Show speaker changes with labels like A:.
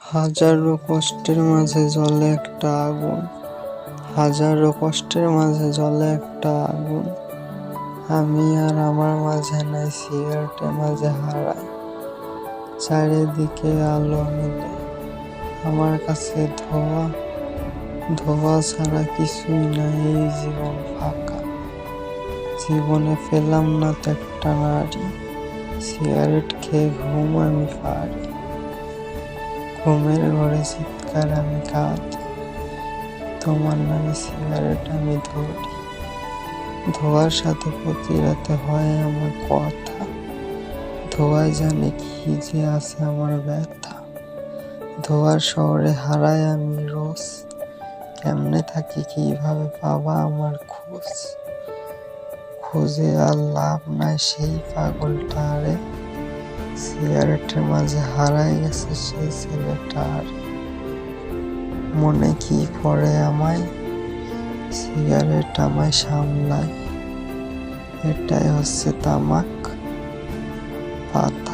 A: হাজারো কষ্টের মাঝে জ্বলে একটা আগুন, হাজারো কষ্টের মাঝে জ্বলে একটা আগুন। আমি আর আমার মাঝে নাই, সিগারেটের মাঝে হারাই। চারিদিকে আলো মিলে আমার কাছে ধোঁয়া, ধোঁয়া ছাড়া কিছুই নাই, এই জীবন ফাঁকা। জীবনে পেলাম না তো একটা নারী, সিগারেট খেয়ে ঘুম আমি পারি। ঘুমের ঘরে চিৎকার আমি কাঁদি, তোমার নামে সিগারেট আমি ধরি। ধোয়ার সাথে প্রতি রাতে হয় আমার কথা, ধোয়ায় জানে কি যে আছে আমার ব্যথা। ধোয়ার শহরে হারাই আমি রোজ, কেমনে থাকি কিভাবে পাবা আমার খোঁজ। খুঁজে আর লাভ নাই সেই পাগলটারে, সিগারেটের মাঝে হারাই গেছে সেই ছেলেটার। মনে কি পড়ে আমায়, সিগারেট আমায় সামলায়, এটাই হচ্ছে তামাক পাতা।